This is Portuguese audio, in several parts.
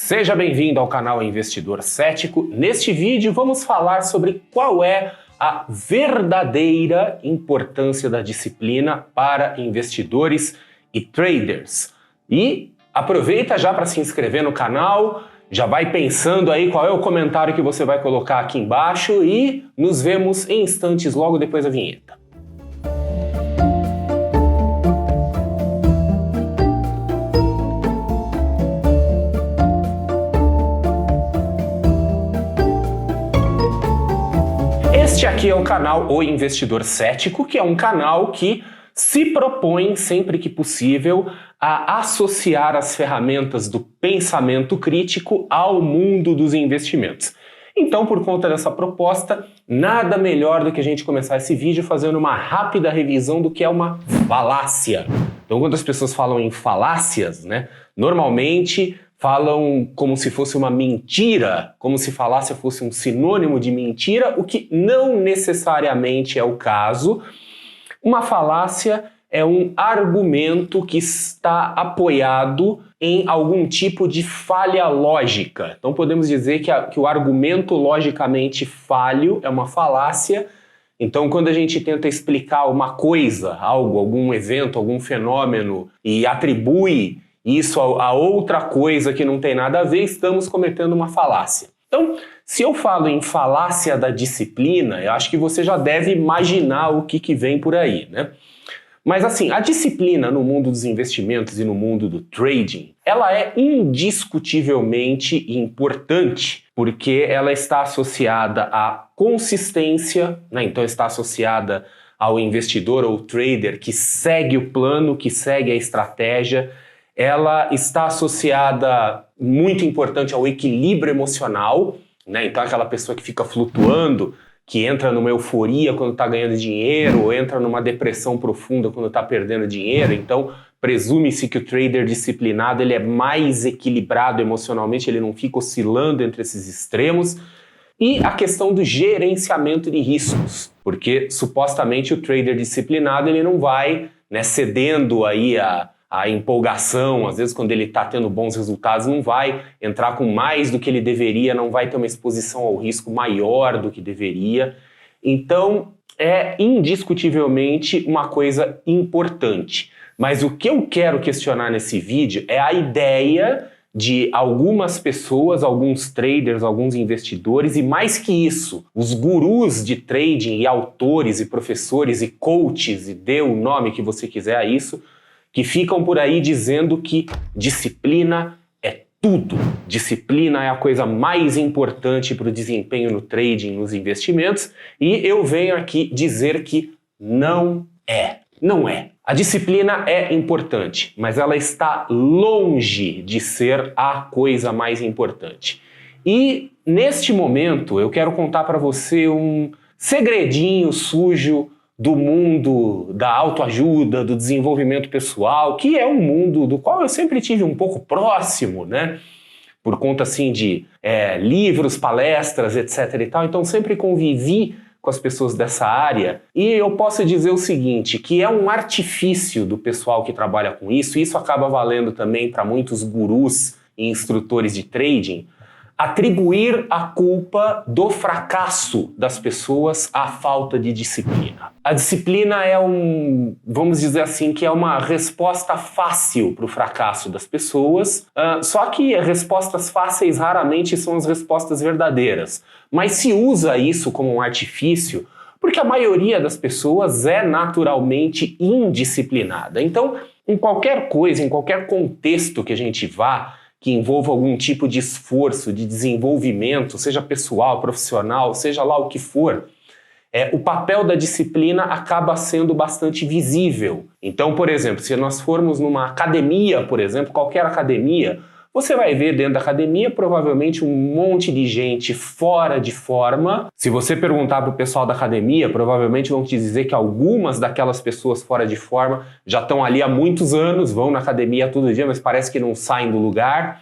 Seja bem-vindo ao canal Investidor Cético. Neste vídeo vamos falar sobre qual é a verdadeira importância da disciplina para investidores e traders. E aproveita já para se inscrever no canal, já vai pensando aí qual é o comentário que você vai colocar aqui embaixo e nos vemos em instantes logo depois da vinheta. Este aqui é o canal O Investidor Cético, que é um canal que se propõe, sempre que possível, a associar as ferramentas do pensamento crítico ao mundo dos investimentos. Então, por conta dessa proposta, nada melhor do que a gente começar esse vídeo fazendo uma rápida revisão do que é uma falácia. Então, quando as pessoas falam em falácias, normalmente falam como se fosse uma mentira, como se falácia fosse um sinônimo de mentira, o que não necessariamente é o caso. Uma falácia é um argumento que está apoiado em algum tipo de falha lógica. Então podemos dizer que o argumento logicamente falho é uma falácia. Então quando a gente tenta explicar uma coisa, algo, algum evento, algum fenômeno e atribui isso a outra coisa que não tem nada a ver, estamos cometendo uma falácia. Então, se eu falo em falácia da disciplina, eu acho que você já deve imaginar o que vem por aí, Mas assim, a disciplina no mundo dos investimentos e no mundo do trading, ela é indiscutivelmente importante, porque ela está associada à consistência, Então está associada ao investidor ou trader que segue o plano, que segue a estratégia. Ela está associada, muito importante, ao equilíbrio emocional, Então aquela pessoa que fica flutuando, que entra numa euforia quando está ganhando dinheiro, ou entra numa depressão profunda quando está perdendo dinheiro. Então presume-se que o trader disciplinado ele é mais equilibrado emocionalmente, ele não fica oscilando entre esses extremos. E a questão do gerenciamento de riscos, porque supostamente o trader disciplinado ele não vai cedendo aí a empolgação, às vezes quando ele está tendo bons resultados, não vai entrar com mais do que ele deveria, não vai ter uma exposição ao risco maior do que deveria. Então, é indiscutivelmente uma coisa importante. Mas o que eu quero questionar nesse vídeo é a ideia de algumas pessoas, alguns traders, alguns investidores, e mais que isso, os gurus de trading e autores e professores e coaches, e dê o nome que você quiser a isso, que ficam por aí dizendo que disciplina é tudo. Disciplina é a coisa mais importante para o desempenho no trading, nos investimentos, e eu venho aqui dizer que não é. Não é. A disciplina é importante, mas ela está longe de ser a coisa mais importante. E neste momento eu quero contar para você um segredinho sujo do mundo da autoajuda, do desenvolvimento pessoal, que é um mundo do qual eu sempre tive um pouco próximo, Por conta, assim, de livros, palestras, etc e tal. Então, sempre convivi com as pessoas dessa área. E eu posso dizer o seguinte, que é um artifício do pessoal que trabalha com isso, e isso acaba valendo também para muitos gurus e instrutores de trading, atribuir a culpa do fracasso das pessoas à falta de disciplina. A disciplina é vamos dizer assim, que é uma resposta fácil para o fracasso das pessoas, só que respostas fáceis raramente são as respostas verdadeiras. Mas se usa isso como um artifício porque a maioria das pessoas é naturalmente indisciplinada. Então, em qualquer coisa, em qualquer contexto que a gente vá, que envolva algum tipo de esforço, de desenvolvimento, seja pessoal, profissional, seja lá o que for, o papel da disciplina acaba sendo bastante visível. Então, por exemplo, se nós formos numa academia, por exemplo, qualquer academia, você vai ver dentro da academia provavelmente um monte de gente fora de forma. Se você perguntar para o pessoal da academia, provavelmente vão te dizer que algumas daquelas pessoas fora de forma já estão ali há muitos anos, vão na academia todo dia, mas parece que não saem do lugar.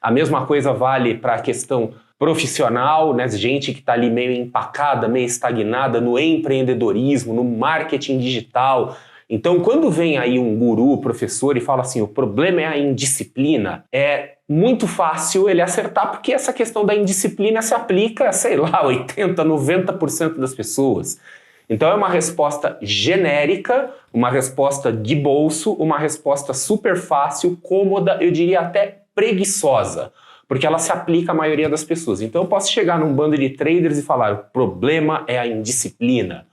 A mesma coisa vale para a questão profissional, gente que está ali meio empacada, meio estagnada no empreendedorismo, no marketing digital. Então, quando vem aí um guru, professor, e fala assim, o problema é a indisciplina, é muito fácil ele acertar, porque essa questão da indisciplina se aplica, sei lá, 80, 90% das pessoas. Então é uma resposta genérica, uma resposta de bolso, uma resposta super fácil, cômoda, eu diria até preguiçosa, porque ela se aplica à maioria das pessoas. Então eu posso chegar num bando de traders e falar, o problema é a indisciplina,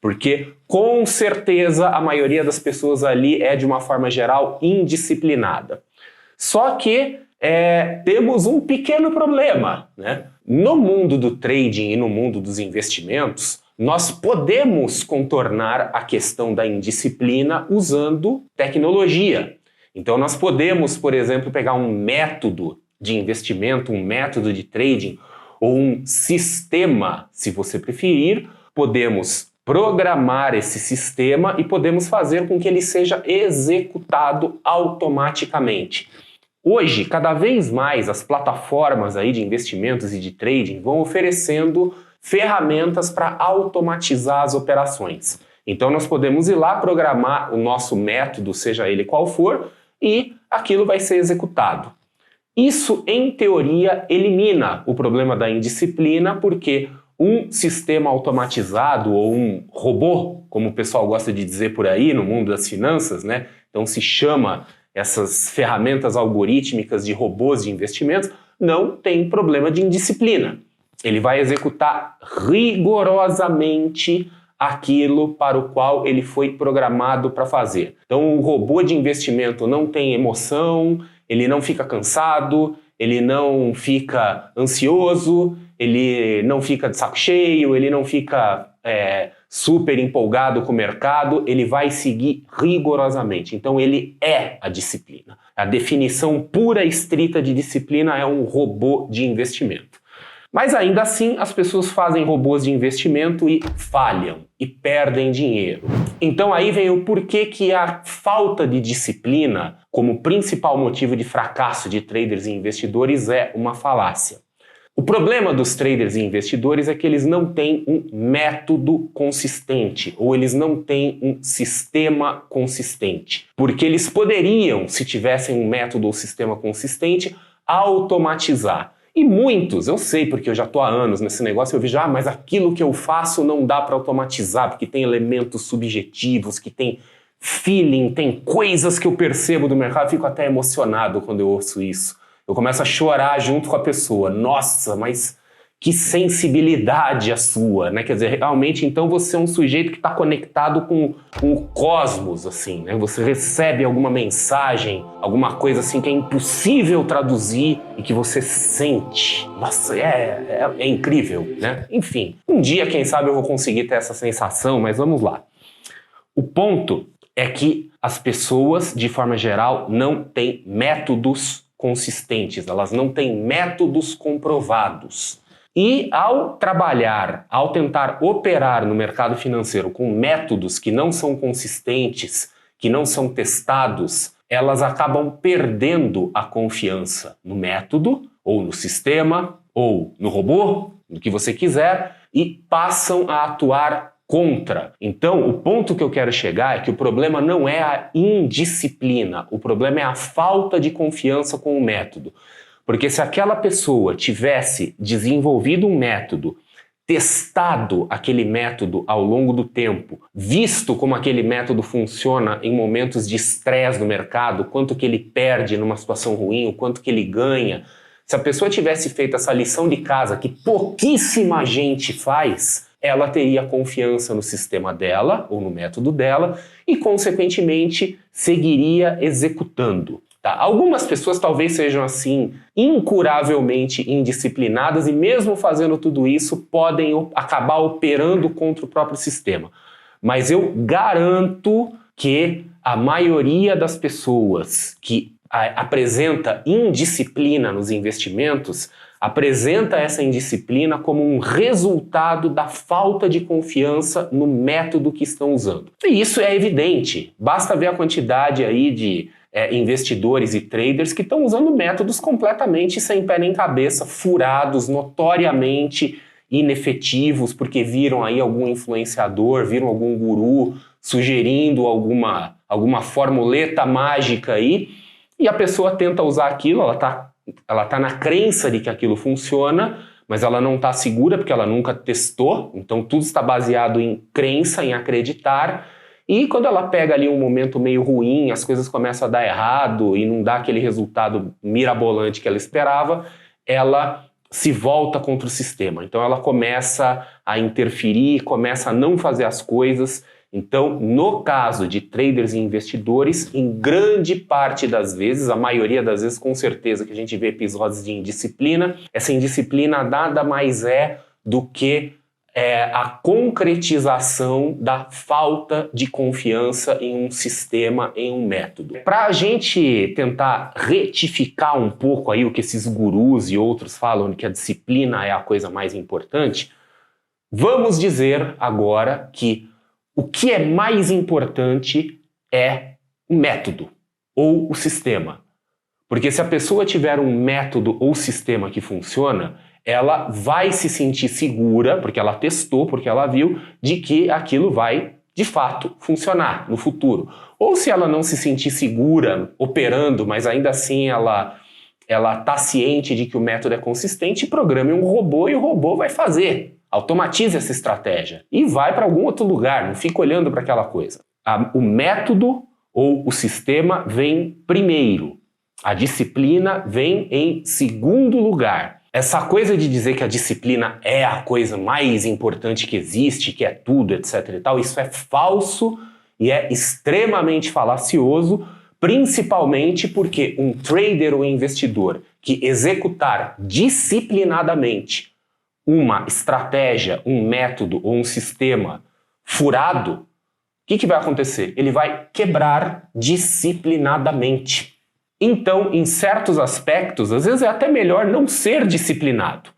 porque com certeza a maioria das pessoas ali é, de uma forma geral, indisciplinada. Só que temos um pequeno problema, né? No mundo do trading e no mundo dos investimentos, nós podemos contornar a questão da indisciplina usando tecnologia. Então nós podemos, por exemplo, pegar um método de investimento, um método de trading ou um sistema, se você preferir, podemos programar esse sistema e podemos fazer com que ele seja executado automaticamente. Hoje, cada vez mais as plataformas aí de investimentos e de trading vão oferecendo ferramentas para automatizar as operações. Então nós podemos ir lá programar o nosso método, seja ele qual for, e aquilo vai ser executado. Isso, em teoria, elimina o problema da indisciplina, porque um sistema automatizado ou um robô, como o pessoal gosta de dizer por aí no mundo das finanças, né? Então se chama essas ferramentas algorítmicas de robôs de investimentos, não tem problema de indisciplina. Ele vai executar rigorosamente aquilo para o qual ele foi programado para fazer. Então o robô de investimento não tem emoção, ele não fica cansado, ele não fica ansioso, ele não fica de saco cheio, ele não fica super empolgado com o mercado, ele vai seguir rigorosamente. Então ele é a disciplina. A definição pura e estrita de disciplina é um robô de investimento. Mas ainda assim, as pessoas fazem robôs de investimento e falham, e perdem dinheiro. Então aí vem o porquê que a falta de disciplina, como principal motivo de fracasso de traders e investidores, é uma falácia. O problema dos traders e investidores é que eles não têm um método consistente, ou eles não têm um sistema consistente. Porque eles poderiam, se tivessem um método ou sistema consistente, automatizar. E muitos, eu sei porque eu já estou há anos nesse negócio, eu vejo, mas aquilo que eu faço não dá para automatizar, porque tem elementos subjetivos, que tem feeling, tem coisas que eu percebo do mercado, eu fico até emocionado quando eu ouço isso. Eu começo a chorar junto com a pessoa. Nossa, mas que sensibilidade a sua, né? Quer dizer, realmente, então você é um sujeito que está conectado com o cosmos, assim, né? Você recebe alguma mensagem, alguma coisa assim que é impossível traduzir e que você sente. Nossa, é incrível, né? Enfim, um dia, quem sabe, eu vou conseguir ter essa sensação, mas vamos lá. O ponto é que as pessoas, de forma geral, não têm métodos consistentes, elas não têm métodos comprovados. E ao trabalhar, ao tentar operar no mercado financeiro com métodos que não são consistentes, que não são testados, elas acabam perdendo a confiança no método, ou no sistema, ou no robô, no que você quiser, e passam a atuar contra. Então, o ponto que eu quero chegar é que o problema não é a indisciplina, o problema é a falta de confiança com o método. Porque se aquela pessoa tivesse desenvolvido um método, testado aquele método ao longo do tempo, visto como aquele método funciona em momentos de estresse no mercado, quanto que ele perde numa situação ruim, o quanto que ele ganha, se a pessoa tivesse feito essa lição de casa que pouquíssima gente faz, ela teria confiança no sistema dela ou no método dela e, consequentemente, seguiria executando. Tá? Algumas pessoas talvez sejam assim incuravelmente indisciplinadas e mesmo fazendo tudo isso podem acabar operando contra o próprio sistema. Mas eu garanto que a maioria das pessoas que apresenta indisciplina nos investimentos apresenta essa indisciplina como um resultado da falta de confiança no método que estão usando. E isso é evidente, basta ver a quantidade aí de investidores e traders que estão usando métodos completamente sem pé nem cabeça, furados, notoriamente inefetivos, porque viram aí algum influenciador, viram algum guru sugerindo alguma formuleta mágica aí, e a pessoa tenta usar aquilo, ela está ela tá na crença de que aquilo funciona, mas ela não está segura porque ela nunca testou, então tudo está baseado em crença, em acreditar, e quando ela pega ali um momento meio ruim, as coisas começam a dar errado e não dá aquele resultado mirabolante que ela esperava, ela se volta contra o sistema. Então ela começa a interferir, começa a não fazer as coisas. Então, no caso de traders e investidores, em grande parte das vezes, a maioria das vezes, com certeza que a gente vê episódios de indisciplina, essa indisciplina nada mais é do que a concretização da falta de confiança em um sistema, em um método. Para a gente tentar retificar um pouco aí o que esses gurus e outros falam de que a disciplina é a coisa mais importante, vamos dizer agora que o que é mais importante é o método ou o sistema. Porque se a pessoa tiver um método ou sistema que funciona, ela vai se sentir segura, porque ela testou, porque ela viu, de que aquilo vai, de fato, funcionar no futuro. Ou se ela não se sentir segura operando, mas ainda assim ela está ciente de que o método é consistente, programe um robô e o robô vai fazer. Automatize essa estratégia e vai para algum outro lugar, não fica olhando para aquela coisa. O método ou o sistema vem primeiro, a disciplina vem em segundo lugar. Essa coisa de dizer que a disciplina é a coisa mais importante que existe, que é tudo, etc e tal, isso é falso e é extremamente falacioso, principalmente porque um trader ou investidor que executar disciplinadamente uma estratégia, um método ou um sistema furado, o que vai acontecer? Ele vai quebrar disciplinadamente. Então, em certos aspectos, às vezes é até melhor não ser disciplinado.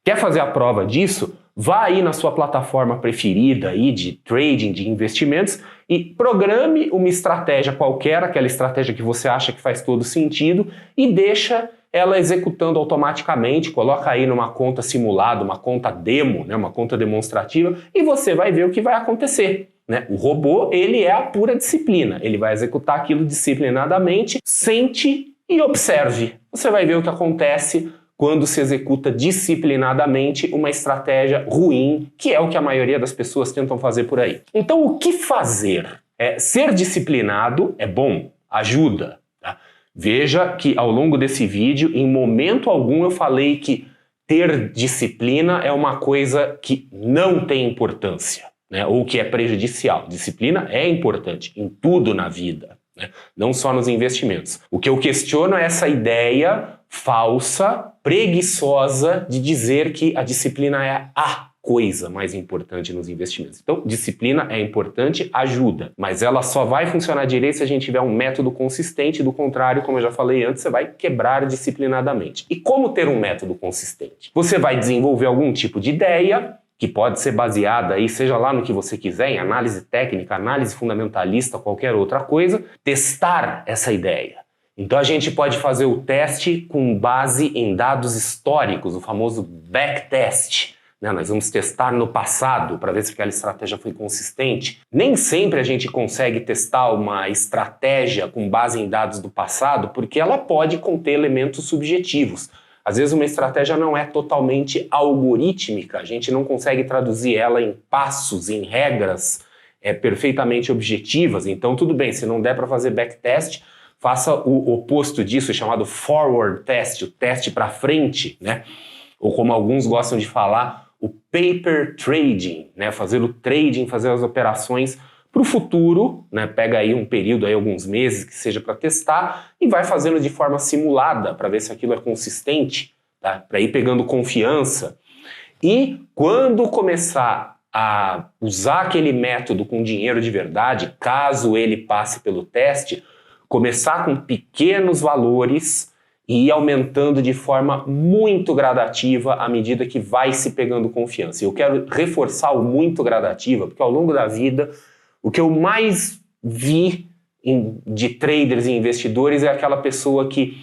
Quer fazer a prova disso? Vá aí na sua plataforma preferida aí de trading, de investimentos e programe uma estratégia qualquer, aquela estratégia que você acha que faz todo sentido e deixa ela executando automaticamente, coloca aí numa conta simulada, uma conta demo, né, uma conta demonstrativa e você vai ver o que vai acontecer. Né? O robô, ele é a pura disciplina, ele vai executar aquilo disciplinadamente, sente e observe. Você vai ver o que acontece quando se executa disciplinadamente uma estratégia ruim, que é o que a maioria das pessoas tentam fazer por aí. Então, o que fazer? Ser disciplinado é bom, ajuda. Tá? Veja que ao longo desse vídeo, em momento algum eu falei que ter disciplina é uma coisa que não tem importância. Né, ou que é prejudicial. Disciplina é importante em tudo na vida, né, não só nos investimentos. O que eu questiono é essa ideia falsa, preguiçosa de dizer que a disciplina é a coisa mais importante nos investimentos. Então, disciplina é importante, ajuda, mas ela só vai funcionar direito se a gente tiver um método consistente, do contrário, como eu já falei antes, você vai quebrar disciplinadamente. E como ter um método consistente? Você vai desenvolver algum tipo de ideia, que pode ser baseada aí, seja lá no que você quiser, em análise técnica, análise fundamentalista, qualquer outra coisa, testar essa ideia. Então a gente pode fazer o teste com base em dados históricos, o famoso backtest. Né? Nós vamos testar no passado para ver se aquela estratégia foi consistente. Nem sempre a gente consegue testar uma estratégia com base em dados do passado, porque ela pode conter elementos subjetivos. Às vezes uma estratégia não é totalmente algorítmica, a gente não consegue traduzir ela em passos, em regras perfeitamente objetivas. Então tudo bem, se não der para fazer backtest, faça o oposto disso, chamado forward test, o teste para frente, né? Ou como alguns gostam de falar, o paper trading, né? Fazer o trading, fazer as operações para o futuro, né? Pega aí um período, aí, alguns meses que seja para testar e vai fazendo de forma simulada para ver se aquilo é consistente, tá? Para ir pegando confiança. E quando começar a usar aquele método com dinheiro de verdade, caso ele passe pelo teste, começar com pequenos valores e ir aumentando de forma muito gradativa à medida que vai se pegando confiança. E eu quero reforçar o muito gradativa, porque ao longo da vida o que eu mais vi de traders e investidores é aquela pessoa que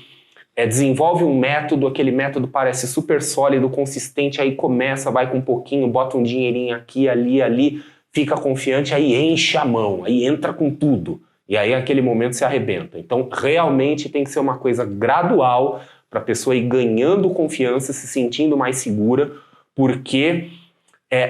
desenvolve um método, aquele método parece super sólido, consistente, aí começa, vai com um pouquinho, bota um dinheirinho aqui, ali, fica confiante, aí enche a mão, aí entra com tudo. E aí naquele momento se arrebenta. Então realmente tem que ser uma coisa gradual para a pessoa ir ganhando confiança, se sentindo mais segura, porque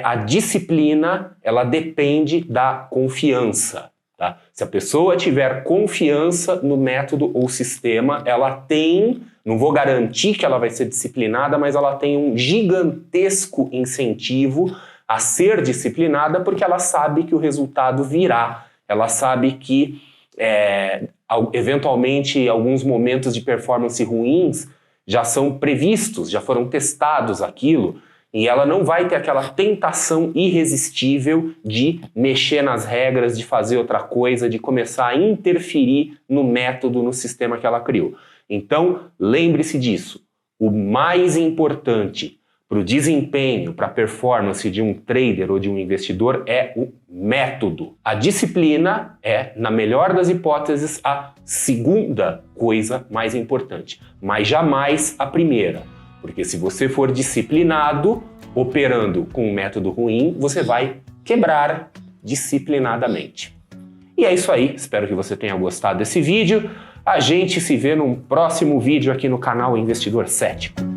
a disciplina, ela depende da confiança. Tá? Se a pessoa tiver confiança no método ou sistema, ela tem, não vou garantir que ela vai ser disciplinada, mas ela tem um gigantesco incentivo a ser disciplinada, porque ela sabe que o resultado virá. Ela sabe que, eventualmente, alguns momentos de performance ruins já são previstos, já foram testados aquilo, e ela não vai ter aquela tentação irresistível de mexer nas regras, de fazer outra coisa, de começar a interferir no método, no sistema que ela criou. Então, lembre-se disso. O mais importante para o desempenho, para a performance de um trader ou de um investidor é o método. A disciplina é, na melhor das hipóteses, a segunda coisa mais importante, mas jamais a primeira. Porque se você for disciplinado, operando com um método ruim, você vai quebrar disciplinadamente. E é isso aí, espero que você tenha gostado desse vídeo. A gente se vê num próximo vídeo aqui no canal Investidor Cético.